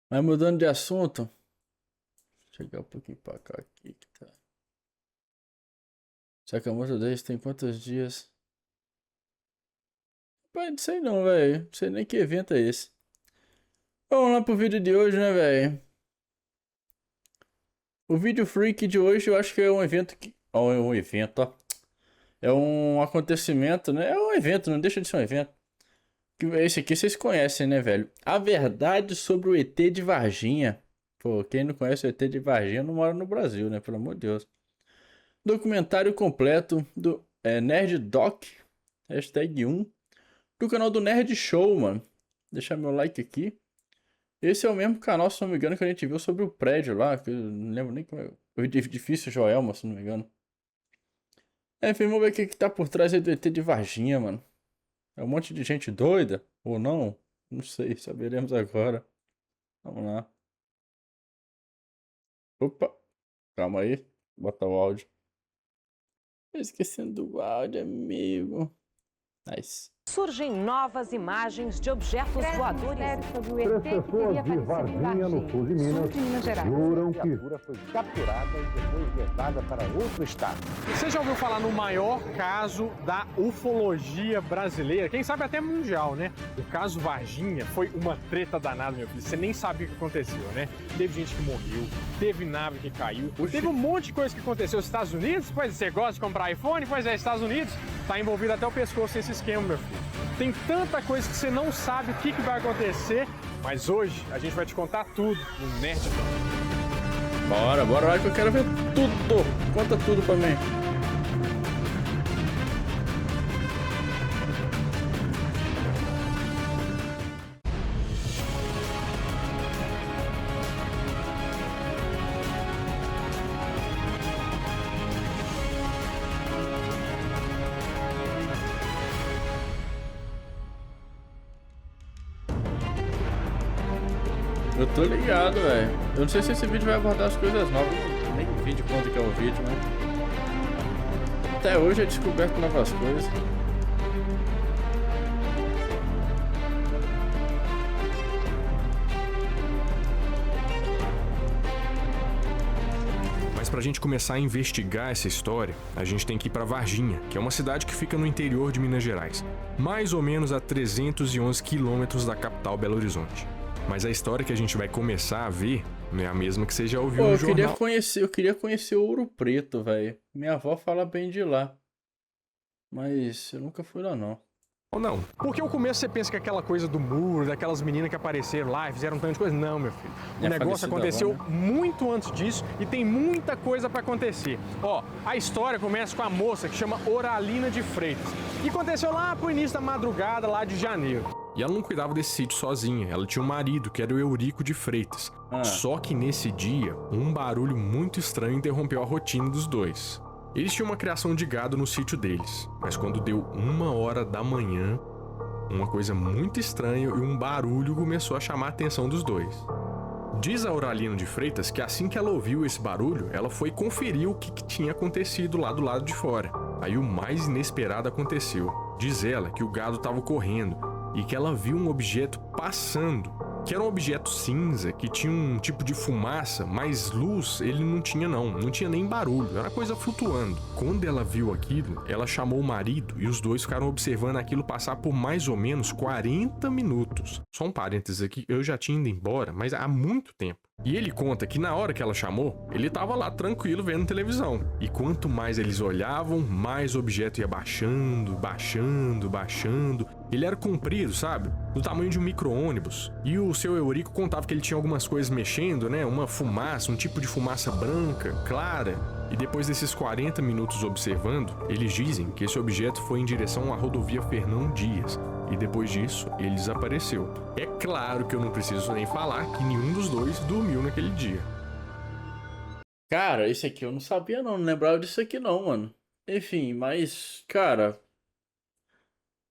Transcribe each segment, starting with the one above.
Mas mudando de assunto, chegar um pouquinho pra cá aqui que tá. Sakamoto Days tem quantos dias? Pai, não sei não, velho. Não sei nem que evento é esse. Vamos lá pro vídeo de hoje, né, velho? O vídeo freak de hoje eu acho que é um evento que. Ó, é um evento, ó. É um acontecimento, né? É um evento, não deixa de ser um evento. Esse aqui vocês conhecem, né, velho? A verdade sobre o ET de Varginha. Pô, quem não conhece o ET de Varginha não mora no Brasil, né? Pelo amor de Deus. Documentário completo do Nerd Doc, #1, do canal do Nerd Show, mano. Deixar meu like aqui. Esse é o mesmo canal, se não me engano, que a gente viu sobre o prédio lá, que eu não lembro nem como é. O edifício Joelma, se não me engano. Enfim, vamos ver o que tá por trás aí do ET de Varginha, mano. É um monte de gente doida? Ou não? Não sei, saberemos agora. Vamos lá. Opa, calma aí. Bota o áudio. Tô esquecendo do áudio, amigo. Nice. Surgem novas imagens de objetos voadores. Sobre o ET que teria de aparecido em Varginha, no sul de Minas, Gerais. juram A que criatura foi capturada e depois levada para outro estado. Você já ouviu falar no maior caso da ufologia brasileira? Quem sabe até mundial, né? O caso Varginha foi uma treta danada, meu filho. Você nem sabia o que aconteceu, né? Teve gente que morreu, teve nave que caiu, teve um monte de coisa que aconteceu nos Estados Unidos. Pois você gosta de comprar iPhone? Pois é, Estados Unidos tá envolvido até o pescoço nesse esquema, meu filho. Tem tanta coisa que você não sabe o que vai acontecer, mas hoje a gente vai te contar tudo no Nerd Talk. Bora lá que eu quero ver tudo. Conta tudo pra mim. Eu tô ligado, velho. Eu não sei se esse vídeo vai abordar as coisas novas. Eu nem vi de quanto que é o vídeo, mas... Até hoje é descoberto novas coisas. Mas pra gente começar a investigar essa história, a gente tem que ir pra Varginha, que é uma cidade que fica no interior de Minas Gerais, mais ou menos a 311 quilômetros da capital Belo Horizonte. Mas a história que a gente vai começar a ver não é a mesma que você já ouviu Pô, no eu queria jornal. conhecer o Ouro Preto, velho. Minha avó fala bem de lá. Mas eu nunca fui lá, não. Ou não? Porque o começo você pensa que aquela coisa do muro, daquelas meninas que apareceram lá e fizeram um tanto de coisa. Não, meu filho. O É negócio falecida aconteceu avó, muito antes disso e tem muita coisa pra acontecer. Ó, a história começa com a moça que chama Oralina de Freitas. E aconteceu lá pro início da madrugada, lá de janeiro. E ela não cuidava desse sítio sozinha, ela tinha um marido, que era o Eurico de Freitas. Ah. Só que nesse dia, um barulho muito estranho interrompeu a rotina dos dois. Eles tinham uma criação de gado no sítio deles, mas quando deu 1h da manhã, uma coisa muito estranha e um barulho começou a chamar a atenção dos dois. Diz a Auralina de Freitas que assim que ela ouviu esse barulho, ela foi conferir o que tinha acontecido lá do lado de fora. Aí o mais inesperado aconteceu. Diz ela que o gado estava correndo e que ela viu um objeto passando, que era um objeto cinza, que tinha um tipo de fumaça, mas luz ele não tinha não tinha nem barulho, era uma coisa flutuando. Quando ela viu aquilo, ela chamou o marido e os dois ficaram observando aquilo passar por mais ou menos 40 minutos. Só um parênteses aqui, eu já tinha ido embora, mas há muito tempo. E ele conta que na hora que ela chamou, ele tava lá tranquilo vendo televisão. E quanto mais eles olhavam, mais o objeto ia baixando. Ele era comprido, sabe? Do tamanho de um micro-ônibus. E o seu Eurico contava que ele tinha algumas coisas mexendo, né? Uma fumaça, um tipo de fumaça branca, clara. E depois desses 40 minutos observando, eles dizem que esse objeto foi em direção à rodovia Fernão Dias. E depois disso, ele desapareceu. É claro que eu não preciso nem falar que nenhum dos dois dormiu naquele dia. Cara, esse aqui eu não sabia não lembrava disso aqui não, mano. Enfim, mas, cara...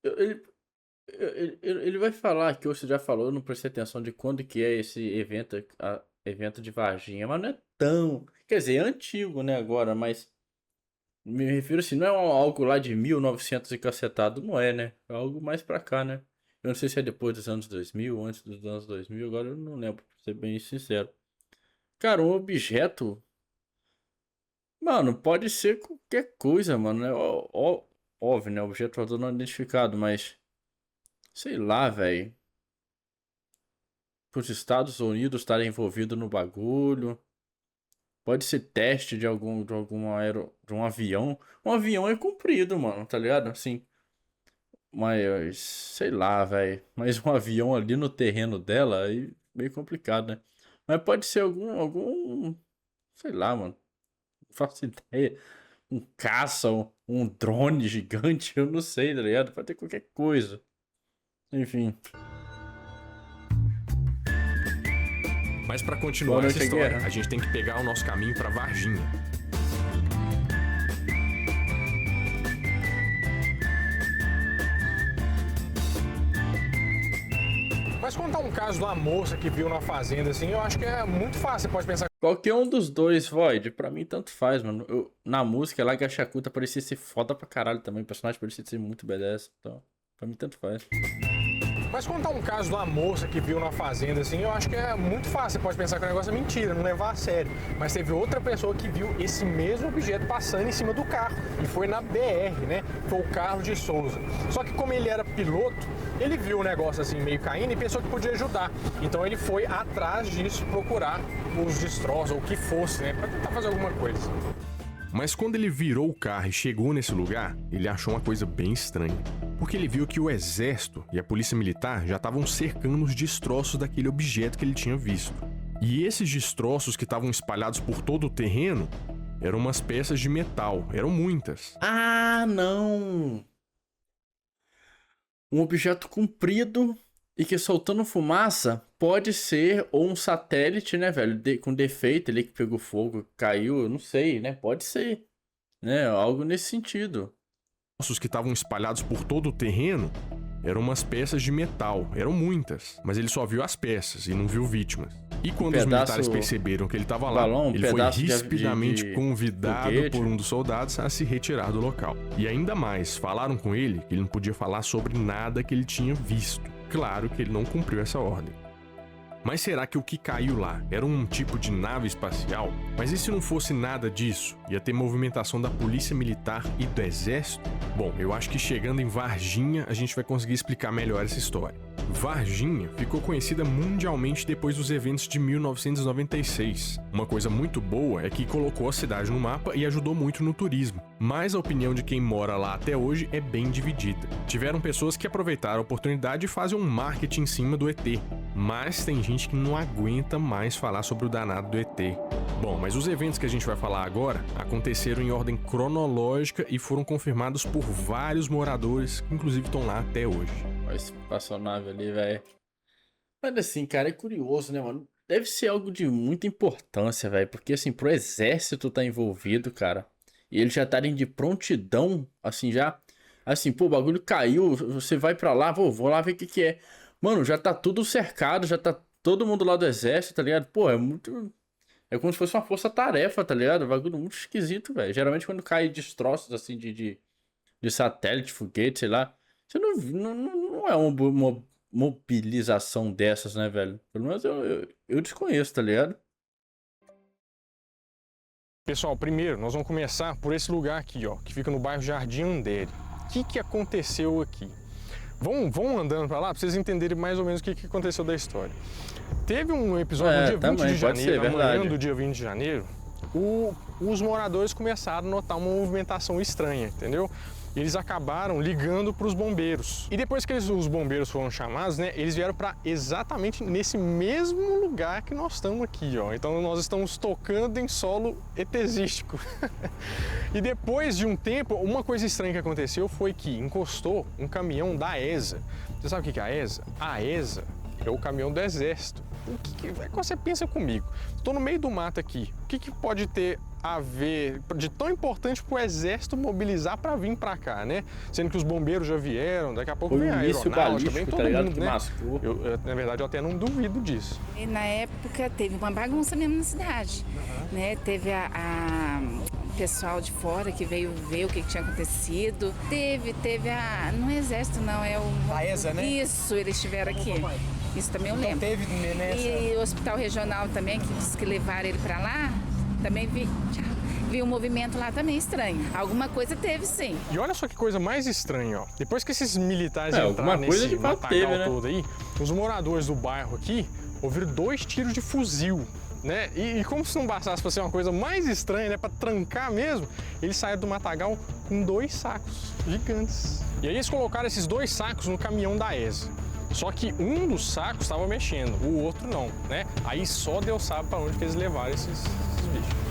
Ele, ele vai falar que você já falou, eu não prestei atenção de quando que é esse evento, evento de Varginha, mas não é tão... Quer dizer, é antigo, né, agora, mas... Me refiro assim, não é algo lá de 1900 e cacetado, não é, né? É algo mais pra cá, né? Eu não sei se é depois dos anos 2000, antes dos anos 2000, agora eu não lembro, pra ser bem sincero. Cara, um objeto, mano, pode ser qualquer coisa, mano, né? Óbvio, né? Objeto voador não identificado, mas sei lá, velho. Os Estados Unidos estarem envolvidos no bagulho. Pode ser teste de de um avião. Um avião é comprido, mano, tá ligado? Assim, mas sei lá, velho. Mas um avião ali no terreno dela, aí meio complicado, né? Mas pode ser sei lá, mano. Não faço ideia. Um caça, um drone gigante, eu não sei, tá ligado? Pode ter qualquer coisa. Enfim. Mas pra continuar essa história, a gente tem que pegar o nosso caminho pra Varginha. Mas contar um caso de uma moça que viu na fazenda, assim, eu acho que é muito fácil. Você pode pensar. Qualquer um dos dois, Void, pra mim tanto faz, mano. Na música, lá, Gachacuta parecia ser foda pra caralho também. O personagem parecia ser muito badass. Então, pra mim tanto faz. Mas contar um caso de uma moça que viu na fazenda, assim, eu acho que é muito fácil. Você pode pensar que o negócio é mentira, não levar a sério. Mas teve outra pessoa que viu esse mesmo objeto passando em cima do carro. E foi na BR, né? Foi o Carlos de Souza. Só que como ele era piloto, ele viu o negócio assim meio caindo e pensou que podia ajudar. Então ele foi atrás disso, procurar os destroços ou o que fosse, né? Pra tentar fazer alguma coisa. Mas quando ele virou o carro e chegou nesse lugar, ele achou uma coisa bem estranha. Porque ele viu que o exército e a polícia militar já estavam cercando os destroços daquele objeto que ele tinha visto. E esses destroços que estavam espalhados por todo o terreno eram umas peças de metal, eram muitas. Ah, não! Um objeto comprido e que soltando fumaça pode ser ou um satélite, né, velho? Com defeito ali que pegou fogo, caiu, eu não sei, né? Pode ser, né? Algo nesse sentido. Os que estavam espalhados por todo o terreno eram umas peças de metal, eram muitas, mas ele só viu as peças e não viu vítimas. E quando os militares perceberam que ele estava lá, ele foi rispidamente convidado por um dos soldados a se retirar do local. E ainda mais, falaram com ele que ele não podia falar sobre nada que ele tinha visto. Claro que ele não cumpriu essa ordem. Mas será que o que caiu lá era um tipo de nave espacial? Mas e se não fosse nada disso? Ia ter movimentação da polícia militar e do exército? Bom, eu acho que chegando em Varginha a gente vai conseguir explicar melhor essa história. Varginha ficou conhecida mundialmente depois dos eventos de 1996. Uma coisa muito boa é que colocou a cidade no mapa e ajudou muito no turismo. Mas a opinião de quem mora lá até hoje é bem dividida. Tiveram pessoas que aproveitaram a oportunidade e fazem um marketing em cima do ET. Mas tem gente que não aguenta mais falar sobre o danado do ET. Bom, mas os eventos que a gente vai falar agora aconteceram em ordem cronológica e foram confirmados por vários moradores, que inclusive estão lá até hoje. Olha esse espaçonave ali, velho. Mas assim, cara, é curioso, né, mano? Deve ser algo de muita importância, velho. Porque assim, pro exército tá envolvido, cara. E eles já estarem de prontidão, assim, já. Assim, pô, o bagulho caiu, você vai pra lá, vou lá ver o que é. Mano, já tá tudo cercado, já tá todo mundo lá do exército, tá ligado? Pô, é muito... É como se fosse uma força-tarefa, tá ligado? Um bagulho muito esquisito, velho. Geralmente quando cai destroços, assim, de satélite, foguete, sei lá, você não é uma mobilização dessas, né, velho? Pelo menos eu desconheço, tá ligado? Pessoal, primeiro nós vamos começar por esse lugar aqui, ó, que fica no bairro Jardim Andere. O que aconteceu aqui? Vão andando pra lá pra vocês entenderem mais ou menos o que aconteceu da história. Teve um episódio no dia 20 de janeiro, amanhã do dia 20 de janeiro, os moradores começaram a notar uma movimentação estranha, entendeu? Eles acabaram ligando para os bombeiros. E depois que os bombeiros foram chamados, né, eles vieram para exatamente nesse mesmo lugar que nós estamos aqui, ó. Então nós estamos tocando em solo etesístico. E depois de um tempo, uma coisa estranha que aconteceu foi que encostou um caminhão da ESA. Você sabe o que é a ESA? A ESA é o caminhão do exército. O que você pensa comigo? Estou no meio do mato aqui. O que pode ter a ver de tão importante para o exército mobilizar para vir para cá, né? Sendo que os bombeiros já vieram, daqui a pouco vem a aeronáutica, vem todo mundo, né? Na verdade, eu até não duvido disso. E na época teve uma bagunça mesmo na cidade, né? Teve pessoal de fora que veio ver o que tinha acontecido. Teve não é exército não, é o... A ESA, né? Isso, eles estiveram aqui. Isso também eu lembro. Teve nessa... E o hospital regional também, que disse que levaram ele pra lá, também vi um movimento lá também estranho. Alguma coisa teve, sim. E olha só que coisa mais estranha, ó. Depois que esses militares alguma entraram coisa nesse de fato matagal teve, né? todo aí, os moradores do bairro aqui ouviram 2 tiros de fuzil, né? E como se não bastasse pra ser uma coisa mais estranha, né? Pra trancar mesmo, eles saíram do matagal com 2 sacos gigantes. E aí eles colocaram esses 2 sacos no caminhão da ESA. Só que um dos sacos estava mexendo, o outro não, né? Aí só Deus sabe pra onde que eles levaram esses bichos.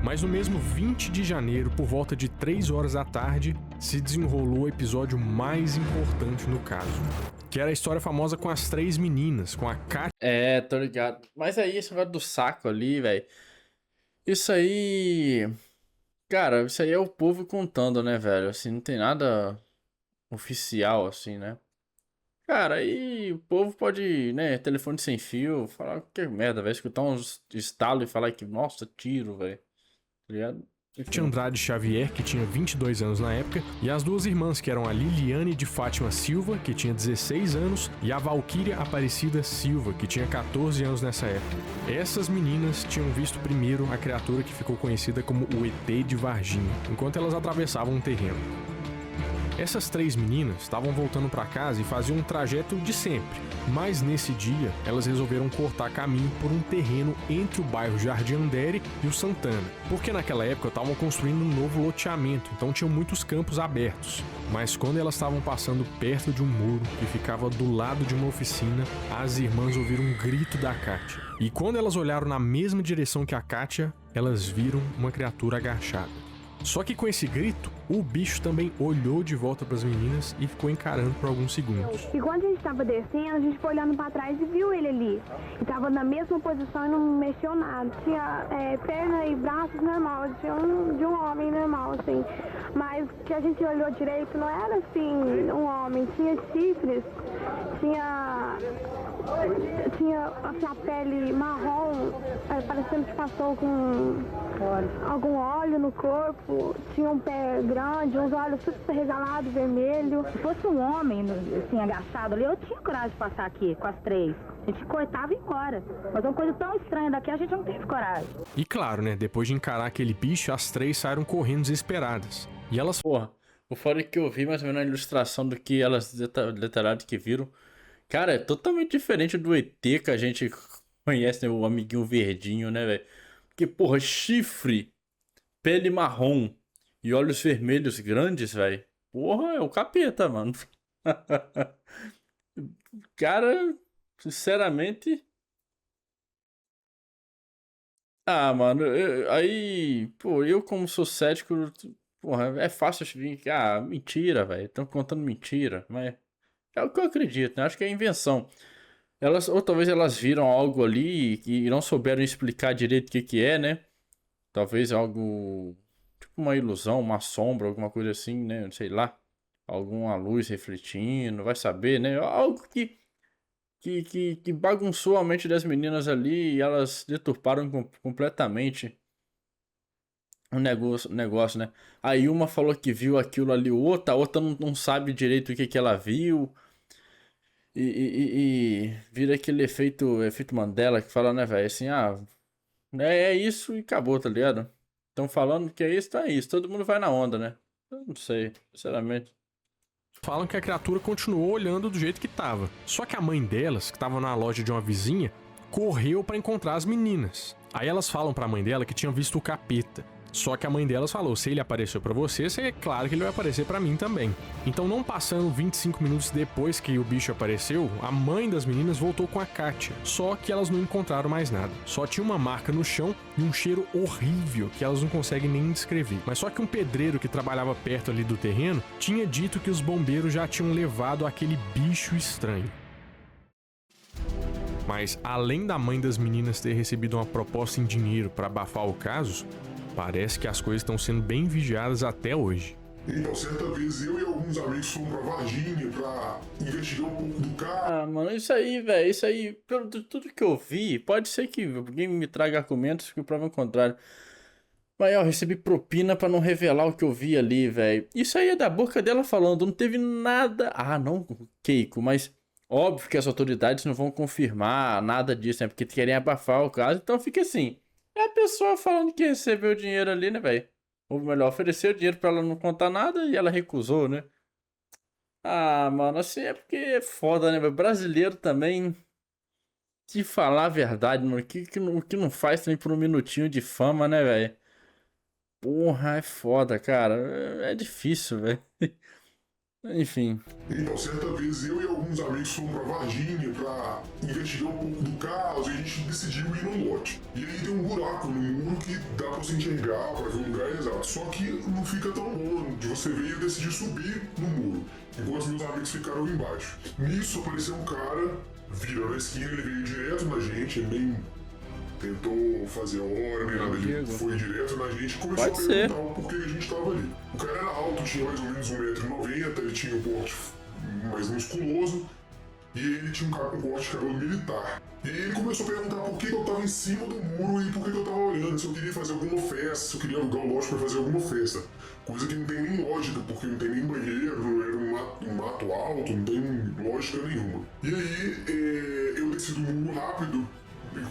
Mas no mesmo 20 de janeiro, por volta de 3 horas da tarde, se desenrolou o episódio mais importante no caso. Que era a história famosa com as 3 meninas, com a Kátia... É, tô ligado. Mas aí, esse negócio do saco ali, velho. Isso aí... Cara, isso aí é o povo contando, né, velho? Assim, não tem nada oficial, assim, né? Cara, aí o povo pode, né, telefone sem fio, falar que merda, velho. Escutar uns estalos e falar que, nossa, tiro, velho. Tá ligado? Tia Andrade Xavier, que tinha 22 anos na época, e as 2 irmãs, que eram a Liliane de Fátima Silva, que tinha 16 anos, e a Valquíria Aparecida Silva, que tinha 14 anos nessa época. Essas meninas tinham visto primeiro a criatura que ficou conhecida como o ET de Varginha, enquanto elas atravessavam um terreno. Essas 3 meninas estavam voltando para casa e faziam um trajeto de sempre, mas nesse dia elas resolveram cortar caminho por um terreno entre o bairro Jardim Andere e o Santana, porque naquela época estavam construindo um novo loteamento, então tinham muitos campos abertos. Mas quando elas estavam passando perto de um muro que ficava do lado de uma oficina, as irmãs ouviram um grito da Kátia. E quando elas olharam na mesma direção que a Kátia, elas viram uma criatura agachada. Só que com esse grito, o bicho também olhou de volta para as meninas e ficou encarando por alguns segundos. E quando a gente estava descendo, a gente foi olhando para trás e viu ele ali. E estava na mesma posição e não mexeu nada. Tinha perna e braços normal, de um homem normal, assim. Mas que a gente olhou direito, não era assim um homem, tinha chifres, tinha assim, a pele marrom, parecendo que passou com algum óleo no corpo, tinha um pé grande, uns olhos super regalados, vermelho. Se fosse um homem, assim, agachado ali, eu tinha coragem de passar aqui com as 3. A gente cortava e ia embora. Mas uma coisa tão estranha daqui, a gente não teve coragem. E claro, né, depois de encarar aquele bicho, as 3 saíram correndo desesperadas. E elas... Porra, o fora que eu vi mais ou menos a ilustração do que elas detalharam que viram. Cara, é totalmente diferente do ET que a gente conhece, né? O amiguinho verdinho, né, velho? Porque, porra, chifre, pele marrom e olhos vermelhos grandes, velho. Porra, é o capeta, mano. Cara, sinceramente... Ah, mano, aí... Pô, eu como sou cético... Porra, é fácil vir... Ah, mentira, velho. Estão contando mentira, mas... É o que eu acredito, né? Acho que é invenção. Ou talvez elas viram algo ali e não souberam explicar direito o que é, né? Talvez algo... Tipo uma ilusão, uma sombra, alguma coisa assim, né? Sei lá. Alguma luz refletindo, vai saber, né? Algo que bagunçou a mente das meninas ali e elas deturparam completamente o negócio, né? Aí uma falou que viu aquilo ali, a outra não sabe direito o que ela viu. E vira aquele efeito Mandela que fala, né, velho? Assim, é isso e acabou, tá ligado? Estão falando que é isso, então é isso. Todo mundo vai na onda, né? Eu não sei, sinceramente. Falam que a criatura continuou olhando do jeito que tava. Só que a mãe delas, que tava na loja de uma vizinha, correu pra encontrar as meninas. Aí elas falam pra mãe dela que tinham visto o capeta. Só que a mãe delas falou, se ele apareceu pra você, é claro que ele vai aparecer pra mim também. Então, não passando 25 minutos depois que o bicho apareceu, a mãe das meninas voltou com a Kátia. Só que elas não encontraram mais nada. Só tinha uma marca no chão e um cheiro horrível que elas não conseguem nem descrever. Mas só que um pedreiro que trabalhava perto ali do terreno tinha dito que os bombeiros já tinham levado aquele bicho estranho. Mas, além da mãe das meninas ter recebido uma proposta em dinheiro pra abafar o caso, parece que as coisas estão sendo bem vigiadas até hoje. Então, certa vez eu e alguns amigos fomos pra Varginha pra investigar um pouco do carro. Ah, mano, isso aí, velho, isso aí, pelo tudo que eu vi, pode ser que alguém me traga argumentos que provam o contrário. Mas eu recebi propina pra não revelar o que eu vi ali, velho. Isso aí é da boca dela falando, não teve nada. Ah, não, Keiko, mas óbvio que as autoridades não vão confirmar nada disso, né? Porque querem abafar o caso, então fica assim. É a pessoa falando que recebeu o dinheiro ali, né, velho? Ou melhor, ofereceu o dinheiro pra ela não contar nada e ela recusou, né? Ah, mano, assim é porque é foda, né, velho? Brasileiro também. De falar a verdade, mano. O que não faz também por um minutinho de fama, né, velho? Porra, é foda, cara. É difícil, velho. Enfim. Então, certa vez eu e alguns amigos fomos pra Varginha pra investigar um pouco do caso e a gente decidiu ir no lote. E aí tem um buraco no muro que dá pra você enxergar, pra ver o lugar exato. Só que não fica tão bom de você ver e eu decidi subir no muro, enquanto meus amigos ficaram embaixo. Nisso apareceu um cara, virou na esquina, ele veio direto na gente, ele nem tentou fazer a hora, nem nada, ele foi direto na gente e começou a perguntar o porquê que a gente tava ali. O cara era alto, tinha mais ou menos 1,90 m, ele tinha um porte mais musculoso e ele tinha um corte de cabelo militar. E aí ele começou a perguntar por que eu tava em cima do muro e por que eu tava olhando, se eu queria fazer alguma festa, se eu queria alugar um lote pra fazer alguma festa. Coisa que não tem nem lógica, porque não tem nem banheiro, não era um mato alto, não tem lógica nenhuma. E aí eu desci do muro rápido. Minha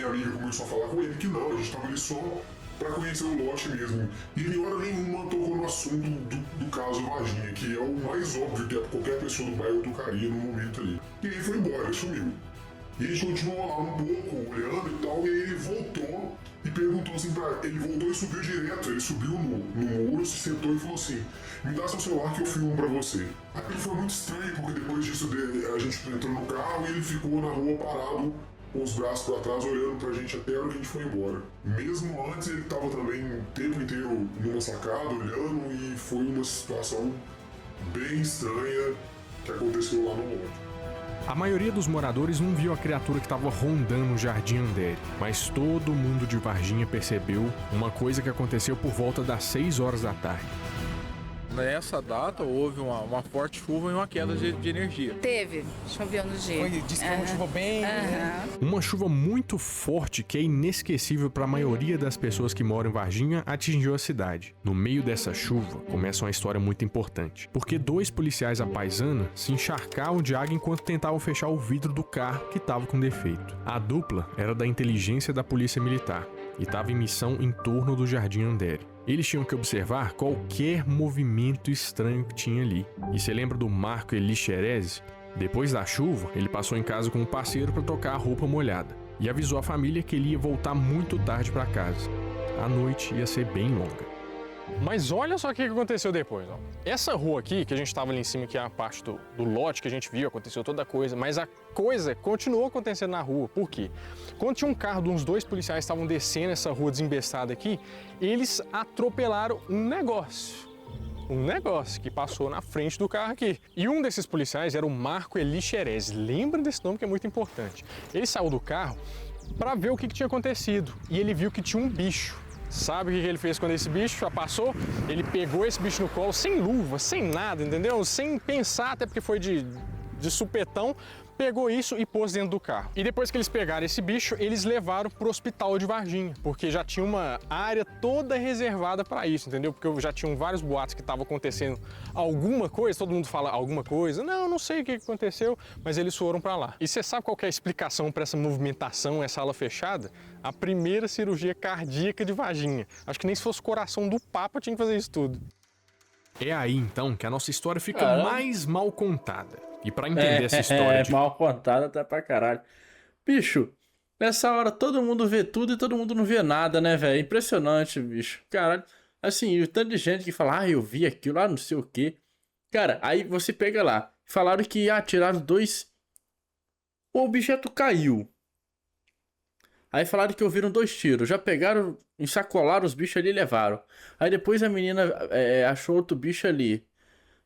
amiga começou a falar com ele que não, a gente tava ali só pra conhecer o lote mesmo. E em hora nenhuma tocou no assunto do caso Varginha, que é o mais óbvio que qualquer pessoa do bairro tocaria no momento ali. E aí foi embora, ele sumiu. E a gente continuou lá um pouco, olhando e tal, e aí ele voltou e perguntou assim pra ele. Voltou e subiu direto, ele subiu no muro, se sentou e falou assim: me dá seu celular que eu filmo pra você. Aí foi muito estranho, porque depois disso a gente entrou no carro e ele ficou na rua parado, com os braços pra trás, olhando pra gente até a hora que a gente foi embora. Mesmo antes, ele tava também o tempo inteiro numa sacada, olhando, e foi uma situação bem estranha que aconteceu lá no lote. A maioria dos moradores não viu a criatura que estava rondando o Jardim Andere, mas todo mundo de Varginha percebeu uma coisa que aconteceu por volta das 6 horas da tarde. Nessa data houve uma forte chuva e uma queda de energia. Teve, choveu no dia. Disse que foi uma chuva bem... Uma chuva muito forte que é inesquecível para a maioria das pessoas que moram em Varginha atingiu a cidade. No meio dessa chuva começa uma história muito importante, porque 2 policiais à paisana se encharcavam de água enquanto tentavam fechar o vidro do carro que estava com defeito. A dupla era da inteligência da polícia militar e estava em missão em torno do Jardim Andere. Eles tinham que observar qualquer movimento estranho que tinha ali. E você lembra do Marco Elixerez? Depois da chuva, ele passou em casa com um parceiro para trocar a roupa molhada e avisou a família que ele ia voltar muito tarde para casa. A noite ia ser bem longa. Mas olha só o que aconteceu depois, ó. Essa rua aqui, que a gente estava ali em cima, que é a parte do lote que a gente viu, aconteceu toda a coisa, mas a coisa continuou acontecendo na rua. Por quê? Quando tinha um carro de uns 2 policiais que estavam descendo essa rua desembestada aqui, eles atropelaram um negócio que passou na frente do carro aqui. E um desses policiais era o Marco Elixerez. Lembra desse nome que é muito importante. Ele saiu do carro para ver o que tinha acontecido e ele viu que tinha um bicho. Sabe o que ele fez quando esse bicho já passou? Ele pegou esse bicho no colo, sem luva, sem nada, entendeu? Sem pensar, até porque foi de supetão, pegou isso e pôs dentro do carro. E depois que eles pegaram esse bicho, eles levaram pro hospital de Varginha, porque já tinha uma área toda reservada para isso, entendeu? Porque já tinham vários boatos que estava acontecendo alguma coisa, todo mundo fala alguma coisa, não sei o que aconteceu, mas eles foram para lá. E você sabe qual que é a explicação para essa movimentação, essa ala fechada? A primeira cirurgia cardíaca de Varginha. Acho que nem se fosse o coração do Papa tinha que fazer isso tudo. É aí então que a nossa história fica mais mal contada. E pra entender essa história mal contada até pra caralho. Bicho, nessa hora todo mundo vê tudo e todo mundo não vê nada, né, velho? Impressionante, bicho. Caralho. Assim, o tanto de gente que fala, eu vi aquilo, não sei o quê. Cara, aí você pega lá. Falaram que tiraram 2... O objeto caiu. Aí falaram que ouviram 2 tiros. Já pegaram, ensacolaram os bichos ali e levaram. Aí depois a menina achou outro bicho ali.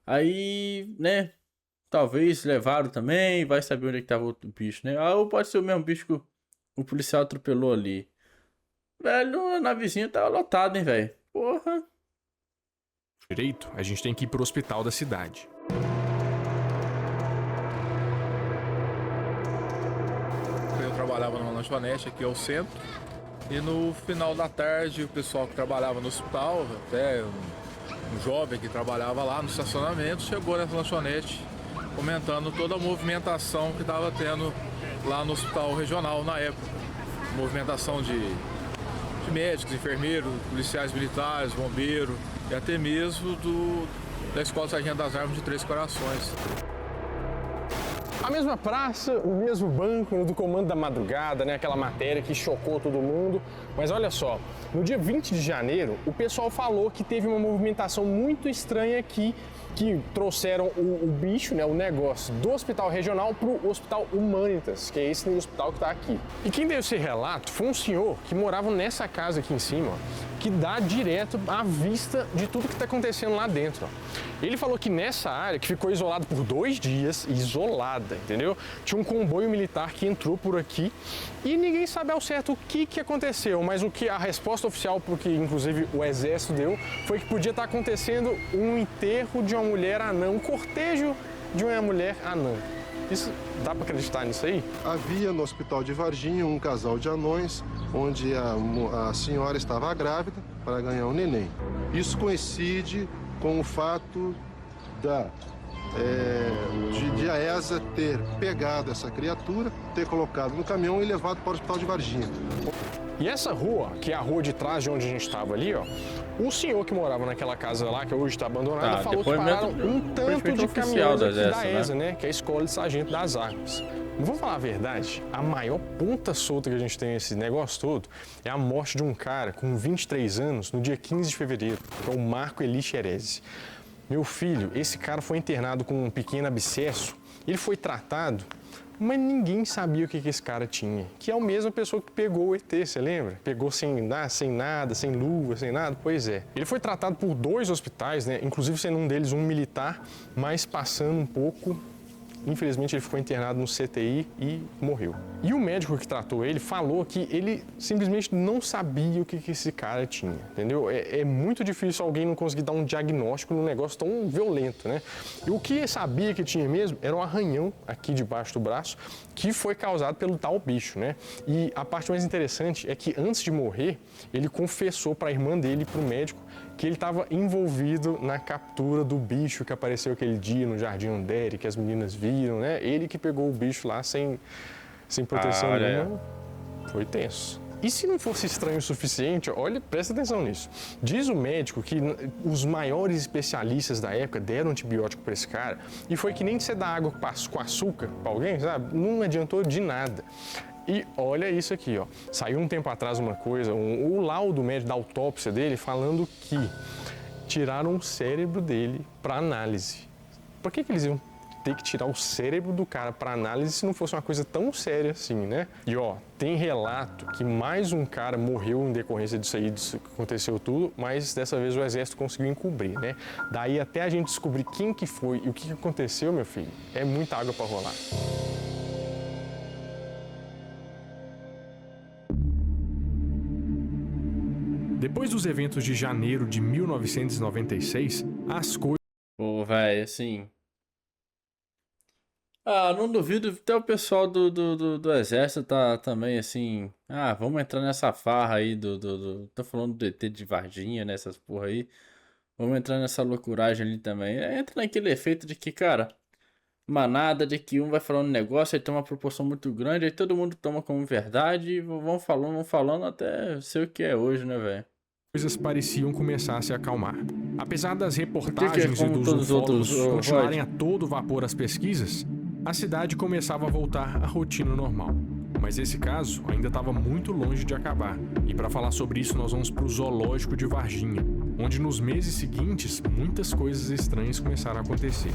Aí, né... Talvez levaram também, vai saber onde é que tava outro bicho, né? Ou pode ser o mesmo bicho que o policial atropelou ali. Velho, na vizinha tava lotado, hein, velho? Porra. Direito, a gente tem que ir pro hospital da cidade. Eu trabalhava numa lanchonete aqui ao centro E no final da tarde, o pessoal que trabalhava no hospital, até um jovem que trabalhava lá no estacionamento, chegou nessa lanchonete comentando toda a movimentação que estava tendo lá no hospital regional na época. Movimentação de médicos, enfermeiros, policiais militares, bombeiros e até mesmo da Escola Sargento das Armas de Três Corações. A mesma praça, o mesmo banco do Comando da Madrugada, né? Aquela matéria que chocou todo mundo. Mas olha só, no dia 20 de janeiro, o pessoal falou que teve uma movimentação muito estranha aqui, que trouxeram o bicho, né, o negócio, do hospital regional para o Hospital Humanitas, que é esse hospital que está aqui. E quem deu esse relato foi um senhor que morava nessa casa aqui em cima, ó, que dá direto à vista de tudo que está acontecendo lá dentro. Ó. Ele falou que nessa área, que ficou isolada por 2 dias, isolada, entendeu? Tinha um comboio militar que entrou por aqui e ninguém sabe ao certo o que aconteceu, mas o que a resposta oficial, porque inclusive o Exército deu, foi que podia estar acontecendo um enterro de uma mulher anã, um cortejo de uma mulher anã. Isso, dá para acreditar nisso aí? Havia no hospital de Varginha um casal de anões, onde a senhora estava grávida para ganhar um neném. Isso coincide com o fato de a ESA ter pegado essa criatura, ter colocado no caminhão e levado para o hospital de Varginha. E essa rua, que é a rua de trás de onde a gente estava ali, ó, o senhor que morava naquela casa lá, que hoje está abandonada, falou que pararam um tanto de caminhões aqui da ESA, né? Que é a Escola de Sargento das Armas. Não vou falar a verdade, a maior ponta solta que a gente tem nesse negócio todo é a morte de um cara com 23 anos no dia 15 de fevereiro, que é o Marco Eli Xerezi. Meu filho, esse cara foi internado com um pequeno abscesso, ele foi tratado, mas ninguém sabia o que esse cara tinha. Que é a mesma pessoa que pegou o ET, você lembra? Pegou sem nada, sem luva, sem nada. Pois é. Ele foi tratado por 2 hospitais, né? Inclusive sendo um deles um militar, mas passando um pouco. Infelizmente ele ficou internado no CTI e morreu. E o médico que tratou ele falou que ele simplesmente não sabia o que esse cara tinha, entendeu? É muito difícil alguém não conseguir dar um diagnóstico num negócio tão violento, né? E o que ele sabia que tinha mesmo era um arranhão aqui debaixo do braço que foi causado pelo tal bicho, né? E a parte mais interessante é que antes de morrer, ele confessou para a irmã dele e para o médico que ele estava envolvido na captura do bicho que apareceu aquele dia no Jardim Andere, que as meninas viram, né? Ele que pegou o bicho lá sem proteção nenhuma. Foi tenso. E se não fosse estranho o suficiente, olha, presta atenção nisso. Diz o médico que os maiores especialistas da época deram antibiótico para esse cara e foi que nem você dar água com açúcar para alguém, sabe? Não adiantou de nada. E olha isso aqui, ó. Saiu um tempo atrás uma coisa, o laudo médico da autópsia dele falando que tiraram o cérebro dele para análise. Por que eles iam ter que tirar o cérebro do cara para análise se não fosse uma coisa tão séria assim, né? E ó, tem relato que mais um cara morreu em decorrência disso aí, disso que aconteceu tudo, mas dessa vez o Exército conseguiu encobrir, né? Daí até a gente descobrir quem que foi e o que aconteceu, meu filho, é muita água para rolar. Depois dos eventos de janeiro de 1996, as coisas... Pô, velho, assim... Ah, não duvido, até o pessoal do Exército tá também assim... Ah, vamos entrar nessa farra aí Tô falando do ET de Varginha, né, essas porra aí. Vamos entrar nessa loucuragem ali também. Entra naquele efeito de que, cara... Manada, de que um vai falando um negócio, aí tem uma proporção muito grande, aí todo mundo toma como verdade e vão falando até ser o que é hoje, né, velho? Coisas pareciam começar a se acalmar. Apesar das reportagens e dos ufólogos continuarem a todo vapor as pesquisas, a cidade começava a voltar à rotina normal. Mas esse caso ainda estava muito longe de acabar. E para falar sobre isso, nós vamos para o Zoológico de Varginha, onde nos meses seguintes, muitas coisas estranhas começaram a acontecer.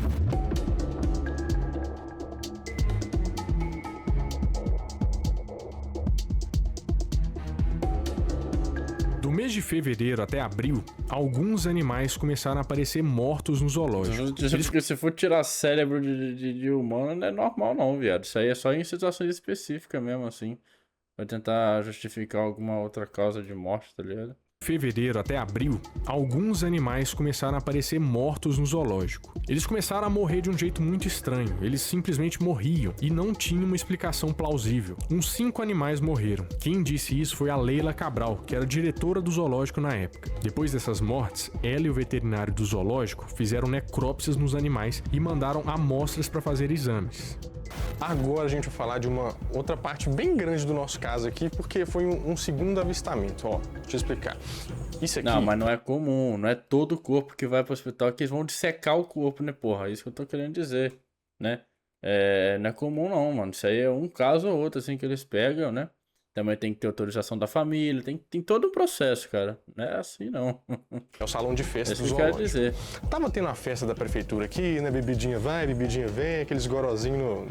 Do mês de fevereiro até abril, alguns animais começaram a aparecer mortos no zoológico. Porque se for tirar cérebro de humano, não é normal não, viado. Isso aí é só em situações específicas mesmo, assim. Vai tentar justificar alguma outra causa de morte, tá ligado? fevereiro até abril, alguns animais começaram a aparecer mortos no zoológico. Eles começaram a morrer de um jeito muito estranho, eles simplesmente morriam e não tinha uma explicação plausível. Uns 5 animais morreram. Quem disse isso foi a Leila Cabral, que era diretora do zoológico na época. Depois dessas mortes, ela e o veterinário do zoológico fizeram necrópsias nos animais e mandaram amostras para fazer exames. Agora a gente vai falar de uma outra parte bem grande do nosso caso aqui, porque foi um segundo avistamento. Ó, deixa eu explicar. Isso aqui... Não, mas não é comum, não é todo o corpo que vai pro hospital que eles vão dissecar o corpo, né, porra? É isso que eu tô querendo dizer, né? Não é comum não, mano. Isso aí é um caso ou outro, assim, que eles pegam, né? Também tem que ter autorização da família, tem todo um processo, cara. Não é assim, não. É o salão de festa do zoológico. Isso que eu quero dizer. Tava tendo a festa da prefeitura aqui, né? Bebidinha vai, bebidinha vem, aqueles gorozinhos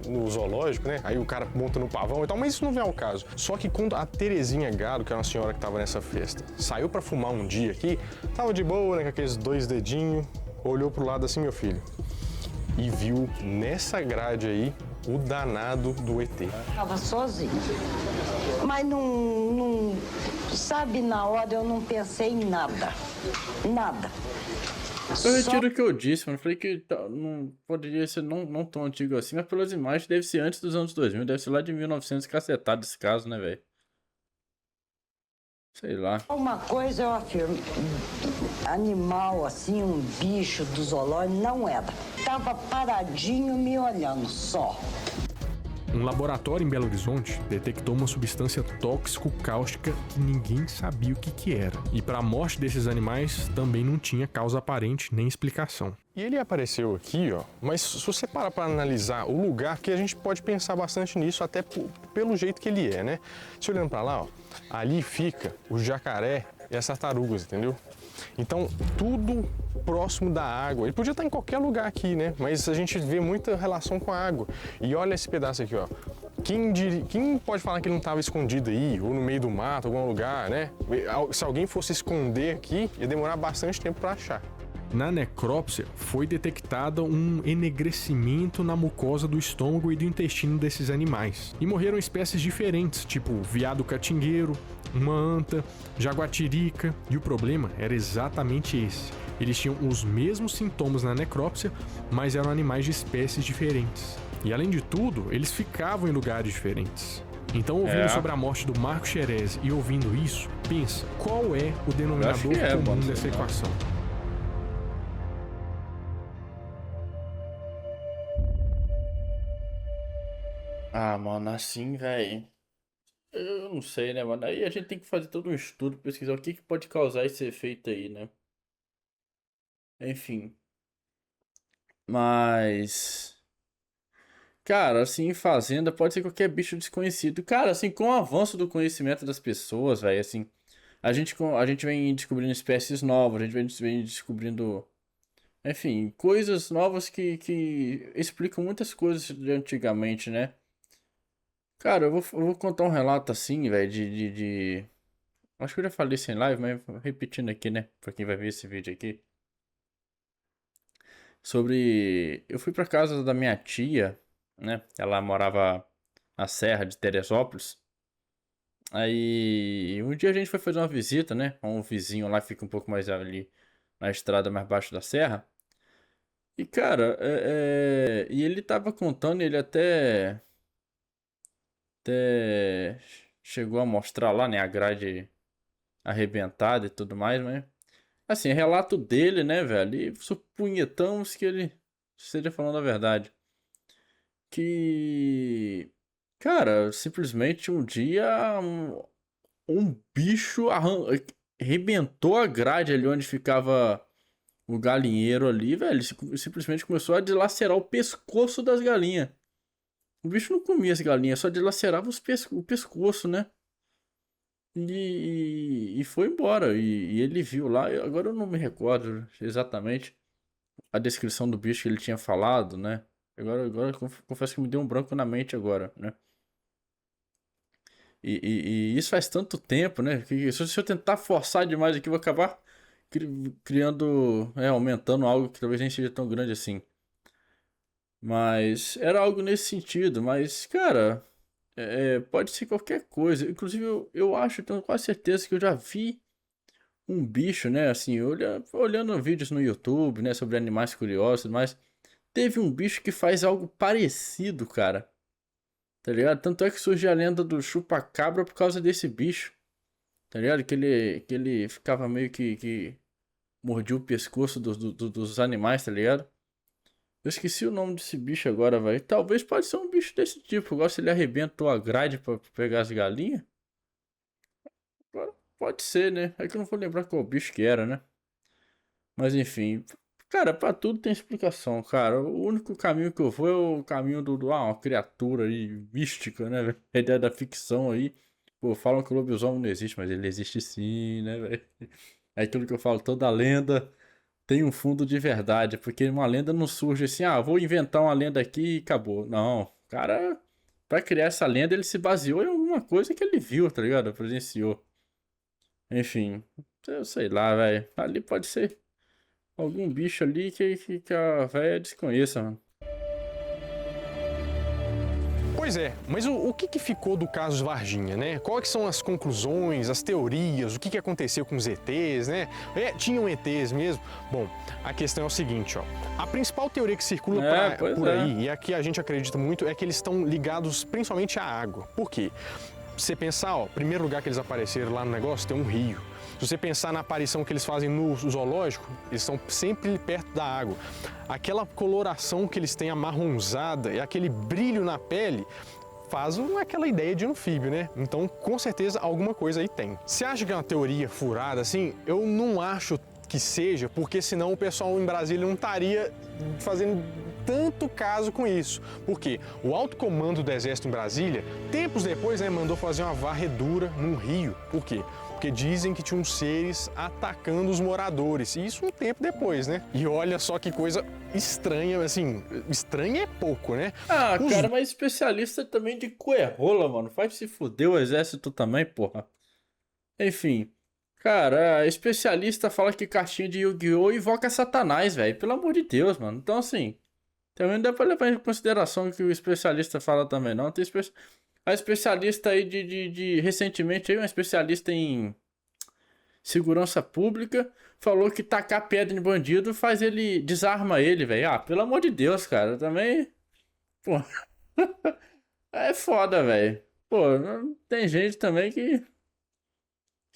no zoológico, né? Aí o cara monta no pavão e tal, mas isso não vem ao caso. Só que quando a Terezinha Gado, que era uma senhora que tava nessa festa, saiu pra fumar um dia aqui, tava de boa, né? Com aqueles 2 dedinhos, olhou pro lado assim, meu filho, e viu nessa grade aí o danado do ET. Tava sozinho, mas não, sabe, na hora eu não pensei em nada, Eu retiro o que eu disse, mano. Falei que não poderia ser não tão antigo assim, mas pelas imagens deve ser antes dos anos 2000, deve ser lá de 1900 cacetado esse caso, né, velho? Sei lá. Uma coisa eu afirmo, animal assim, um bicho do zoológico, não era. Tava paradinho me olhando só. Um laboratório em Belo Horizonte detectou uma substância tóxico-cáustica que ninguém sabia o que era. E para a morte desses animais também não tinha causa aparente nem explicação. E ele apareceu aqui, ó, mas se você parar para analisar o lugar, que a gente pode pensar bastante nisso, até pelo jeito que ele é, né? Se olhando para lá, ó, ali fica o jacaré e as tartarugas, entendeu? Então, tudo próximo da água. Ele podia estar em qualquer lugar aqui, né? Mas a gente vê muita relação com a água. E olha esse pedaço aqui, ó. Quem pode falar que ele não estava escondido aí, ou no meio do mato, algum lugar, né? Se alguém fosse esconder aqui, ia demorar bastante tempo para achar. Na necrópsia, foi detectada um enegrecimento na mucosa do estômago e do intestino desses animais. E morreram espécies diferentes, tipo veado catingueiro, uma anta, jaguatirica, e o problema era exatamente esse. Eles tinham os mesmos sintomas na necrópsia, mas eram animais de espécies diferentes. E além de tudo, eles ficavam em lugares diferentes. Então, ouvindo sobre a morte do Marco Xerez e ouvindo isso, pensa, qual é o denominador comum dessa equação? Ah, mano, assim, velho. Eu não sei, né, mano? Aí a gente tem que fazer todo um estudo, pesquisar o que pode causar esse efeito aí, né? Enfim. Mas. Cara, assim, em fazenda pode ser qualquer bicho desconhecido. Cara, assim, com o avanço do conhecimento das pessoas, velho, assim. A gente vem descobrindo espécies novas, a gente vem descobrindo. Enfim, coisas novas que explicam muitas coisas de antigamente, né? Cara, eu vou contar um relato assim, velho, Acho que eu já falei isso em live, mas repetindo aqui, né? Pra quem vai ver esse vídeo aqui. Sobre... Eu fui pra casa da minha tia, né? Ela morava na Serra de Teresópolis. Aí, um dia a gente foi fazer uma visita, né? Um vizinho lá que fica um pouco mais ali na estrada mais baixo da serra. E, cara, e ele tava contando, ele até chegou a mostrar lá, né, a grade arrebentada e tudo mais, mas assim, relato dele, né, velho, e supunhetamos que ele esteja falando a verdade. Que, cara, simplesmente um dia um bicho arrebentou a grade ali onde ficava o galinheiro ali, velho, simplesmente começou a dilacerar o pescoço das galinhas. O bicho não comia as galinhas, só dilacerava o pescoço, né? E foi embora. E ele viu lá, agora eu não me recordo exatamente a descrição do bicho que ele tinha falado, né? Agora confesso que me deu um branco na mente agora, né? E isso faz tanto tempo, né? Que se eu tentar forçar demais aqui, eu vou acabar criando, aumentando algo que talvez nem seja tão grande assim. Mas era algo nesse sentido. Mas, cara, pode ser qualquer coisa. Inclusive, eu acho, tenho quase certeza que eu já vi um bicho, né? Assim, olhando vídeos no YouTube, né? Sobre animais curiosos, mas teve um bicho que faz algo parecido, cara. Tá ligado? Tanto é que surge a lenda do chupa-cabra por causa desse bicho. Tá ligado? Que ele ficava meio que mordia o pescoço dos animais, tá ligado? Eu esqueci o nome desse bicho agora, velho. Talvez pode ser um bicho desse tipo. Igual se ele arrebentou a grade pra pegar as galinhas. Agora, pode ser, né? É que eu não vou lembrar qual bicho que era, né? Mas enfim. Cara, pra tudo tem explicação, cara. O único caminho que eu vou é o caminho uma criatura aí mística, né, velho? A ideia da ficção aí. Pô, falam que o lobisomem não existe, mas ele existe sim, né, velho? É aquilo que eu falo, toda lenda tem um fundo de verdade, porque uma lenda não surge assim, vou inventar uma lenda aqui e acabou. Não, o cara, pra criar essa lenda, ele se baseou em alguma coisa que ele viu, tá ligado? Presenciou. Enfim, eu sei lá, velho. Ali pode ser algum bicho ali que a véia desconheça, mano. Pois é, mas o que ficou do caso Varginha, né? Quais são as conclusões, as teorias, o que aconteceu com os ETs, né? Tinham ETs mesmo? Bom, a questão é o seguinte, ó. A principal teoria que circula por aí, e a que a gente acredita muito, é que eles estão ligados principalmente à água. Por quê? Se você pensar, ó, primeiro lugar que eles apareceram lá no negócio, tem um rio. Se você pensar na aparição que eles fazem no zoológico, eles estão sempre perto da água. Aquela coloração que eles têm amarronzada e aquele brilho na pele faz aquela ideia de anfíbio, né? Então, com certeza, alguma coisa aí tem. Você acha que é uma teoria furada, assim? Eu não acho que seja, porque senão o pessoal em Brasília não estaria fazendo tanto caso com isso. Por quê? O alto comando do Exército em Brasília, tempos depois, né, mandou fazer uma varredura num rio. Por quê? Porque dizem que tinham seres atacando os moradores. E isso um tempo depois, né? E olha só que coisa estranha, assim, estranha é pouco, né? Cara, mas especialista também de coerrola, mano. Faz se fuder o exército também, porra. Enfim. Cara, especialista fala que cartinha de Yu-Gi-Oh! Invoca Satanás, velho. Pelo amor de Deus, mano. Então, assim, também não dá pra levar em consideração o que o especialista fala também, não. Tem a especialista aí recentemente, aí, uma especialista em segurança pública, falou que tacar pedra em bandido desarma ele, velho. Pelo amor de Deus, cara. Também, pô, é foda, velho. Pô, tem gente também que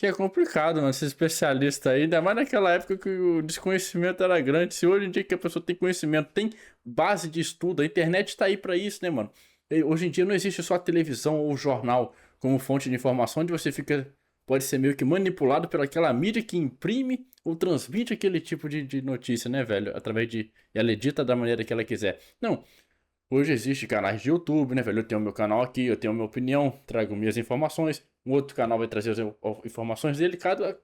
é complicado, mano, ser especialista aí, ainda mais naquela época que o desconhecimento era grande. Se hoje em dia que a pessoa tem conhecimento, tem base de estudo, a internet tá aí pra isso, né, mano? E hoje em dia não existe só a televisão ou o jornal como fonte de informação, onde você pode ser meio que manipulado pelaquela mídia que imprime ou transmite aquele tipo de notícia, né, velho? E ela edita da maneira que ela quiser. Não. Hoje existe canais de YouTube, né, velho? Eu tenho meu canal aqui, eu tenho minha opinião, trago minhas informações. Um outro canal vai trazer as informações dele.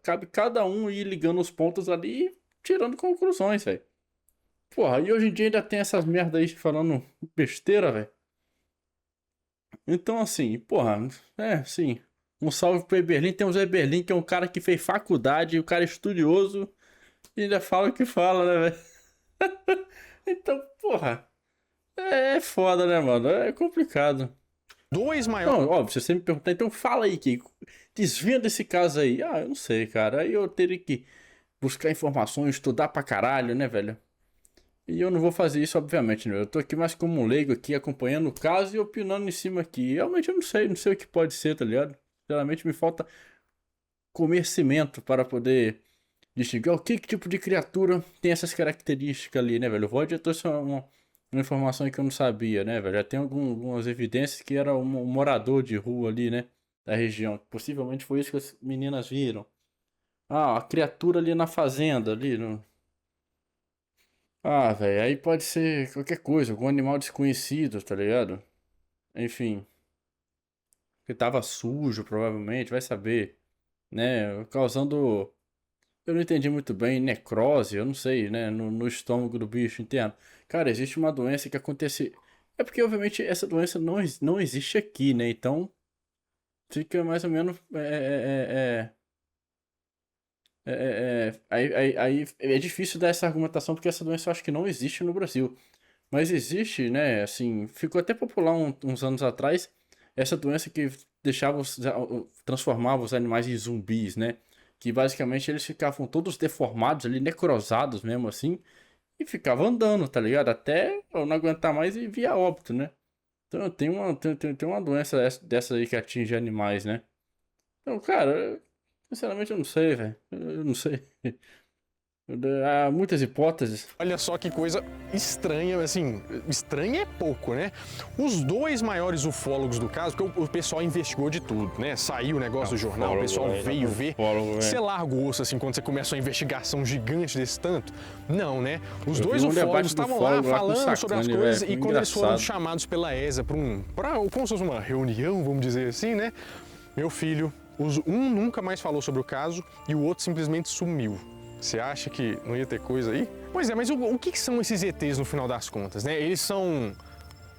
Cabe cada um ir ligando os pontos ali e tirando conclusões, velho. Porra, e hoje em dia ainda tem essas merda aí falando besteira, velho. Então, assim, porra, sim. Um salve pro Eberlin. Tem o Zé Eberlin, que é um cara que fez faculdade, um cara estudioso, e ainda fala o que fala, né, velho? Então, porra. É foda, né, mano? É complicado. Dois maiores. Não, óbvio, se você me perguntar, então fala aí, que desvia desse caso aí. Eu não sei, cara. Aí eu teria que buscar informações, estudar pra caralho, né, velho? E eu não vou fazer isso, obviamente, né? Eu tô aqui mais como um leigo aqui, acompanhando o caso e opinando em cima aqui. Realmente eu não sei o que pode ser, tá ligado? Geralmente me falta conhecimento para poder distinguir que tipo de criatura tem essas características ali, né, velho? O Rod já trouxe uma informação que eu não sabia, né, velho? Já tem algumas evidências que era um morador de rua ali, né? Da região. Possivelmente foi isso que as meninas viram. A criatura ali na fazenda, ali no... velho, aí pode ser qualquer coisa, algum animal desconhecido, tá ligado? Enfim. Que tava sujo, provavelmente, vai saber, né? Causando... Eu não entendi muito bem, necrose, eu não sei, né? No estômago do bicho, entendo. Cara, existe uma doença que acontece... É porque, obviamente, essa doença não existe aqui, né? Então, fica mais ou menos... Aí é difícil dar essa argumentação, porque essa doença eu acho que não existe no Brasil. Mas existe, né? Assim, ficou até popular uns anos atrás, essa doença que transformava os animais em zumbis, né? Que basicamente eles ficavam todos deformados ali, necrosados mesmo assim. E ficavam andando, tá ligado? Até eu não aguentar mais e via óbito, né? Então tem uma doença dessa aí que atinge animais, né? Então, cara, sinceramente eu não sei, velho. Eu não sei. Há muitas hipóteses. Olha só que coisa estranha, assim, estranha é pouco, né? Os dois maiores ufólogos do caso, porque o pessoal investigou de tudo, né? Saiu o negócio do jornal, o pessoal veio ver. Você larga o osso, assim, quando você começa uma investigação gigante desse tanto? Não, né? Os dois ufólogos estavam lá falando sobre as coisas e quando eles foram chamados pela ESA para como se fosse uma reunião, vamos dizer assim, né? Meu filho, um nunca mais falou sobre o caso e o outro simplesmente sumiu. Você acha que não ia ter coisa aí? Pois é, mas o que são esses ETs no final das contas, né? Eles são,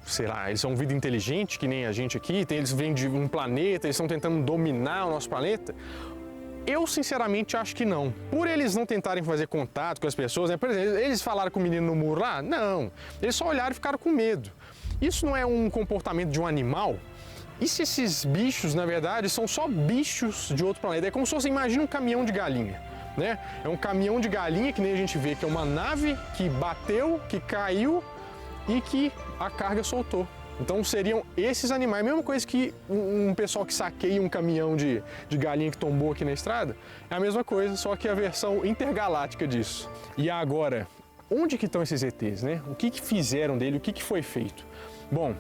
sei lá, eles são vida inteligente, que nem a gente aqui, eles vêm de um planeta, eles estão tentando dominar o nosso planeta? Eu, sinceramente, acho que não. Por eles não tentarem fazer contato com as pessoas, né? Por exemplo, eles falaram com o menino no muro lá? Não. Eles só olharam e ficaram com medo. Isso não é um comportamento de um animal? E se esses bichos, na verdade, são só bichos de outro planeta? É como se você imagina um caminhão de galinha. Né? É um caminhão de galinha que nem a gente vê, que é uma nave que bateu, que caiu e que a carga soltou. Então seriam esses animais, mesma coisa que um pessoal que saqueia um caminhão de galinha que tombou aqui na estrada, é a mesma coisa, só que a versão intergaláctica disso. E agora, onde que estão esses ETs, né? O que fizeram dele, o que foi feito? Bom,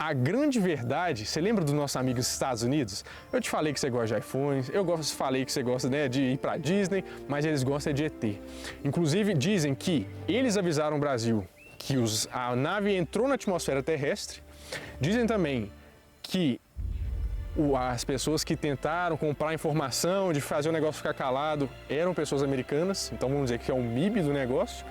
a grande verdade, você lembra dos nossos amigos dos Estados Unidos? Eu te falei que você gosta de iPhones, falei que você gosta, né, de ir pra Disney, mas eles gostam de ET. Inclusive dizem que eles avisaram o Brasil que a nave entrou na atmosfera terrestre. Dizem também que as pessoas que tentaram comprar informação, de fazer o negócio ficar calado, eram pessoas americanas, então vamos dizer que é o MIB do negócio.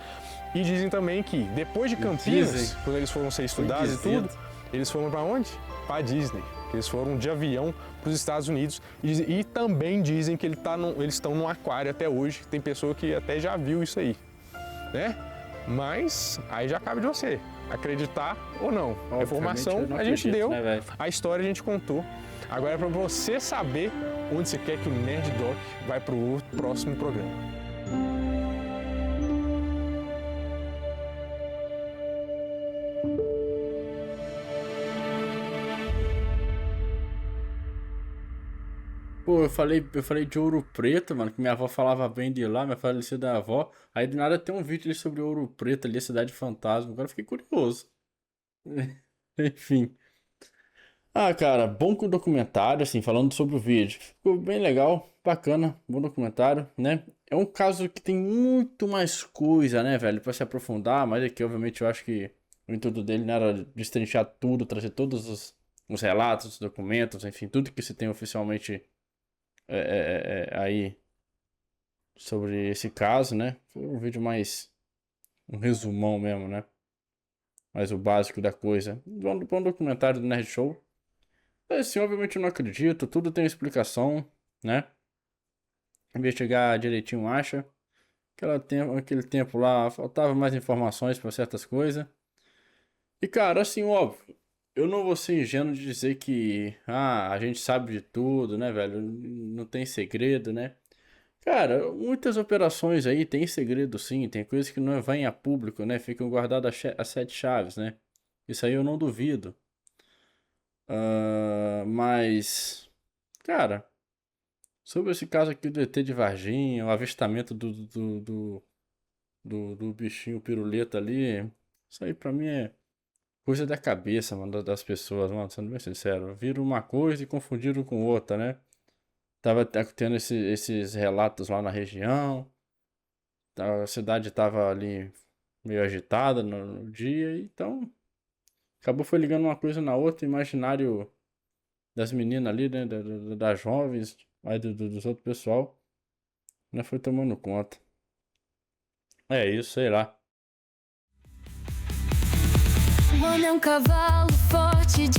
E dizem também que depois de Campinas, quando eles foram ser estudados e tudo, eles foram para onde? Para a Disney. Eles foram de avião para os Estados Unidos e também dizem que eles estão num aquário até hoje. Tem pessoa que até já viu isso aí, né? Mas aí já cabe de você acreditar ou não. A informação a gente deu, né, a história a gente contou. Agora é para você saber onde você quer que o Nerd Doc vai para o próximo programa. Pô, eu falei de Ouro Preto, mano, que minha avó falava bem de lá, minha falecida avó. Aí do nada tem um vídeo ali sobre Ouro Preto ali, a Cidade Fantasma. Agora eu fiquei curioso. Enfim. Ah, cara, bom com o documentário, assim, falando sobre o vídeo. Ficou bem legal, bacana, bom documentário, né? É um caso que tem muito mais coisa, né, velho, pra se aprofundar, mas aqui, obviamente, eu acho que o intuito dele não era destrinchar tudo, trazer todos os relatos, os documentos, enfim, tudo que se tem oficialmente aí sobre esse caso, né? Foi um vídeo mais um resumão mesmo, né? Mais o básico da coisa. Bom documentário do Nerd Show. Assim, obviamente eu não acredito, tudo tem explicação, né? Investigar direitinho acha. Aquele tempo lá faltava mais informações para certas coisas. E cara, assim, óbvio, eu não vou ser ingênuo de dizer que a gente sabe de tudo, né, velho? Não tem segredo, né? Cara, muitas operações aí tem segredo sim, tem coisas que não vêm a público, né? Ficam guardadas as 7 chaves, né? Isso aí eu não duvido. Mas, cara, sobre esse caso aqui do ET de Varginha, o avistamento do bichinho piruleta ali, isso aí pra mim é coisa da cabeça, mano, das pessoas, mano, sendo bem sincero. Viram uma coisa e confundiram com outra, né? Tava tendo esses relatos lá na região, a cidade tava ali meio agitada no dia, então acabou foi ligando uma coisa na outra, o imaginário das meninas ali, né, das jovens, aí dos outros pessoal, né, foi tomando conta. É isso, sei lá. O homem é um cavalo forte de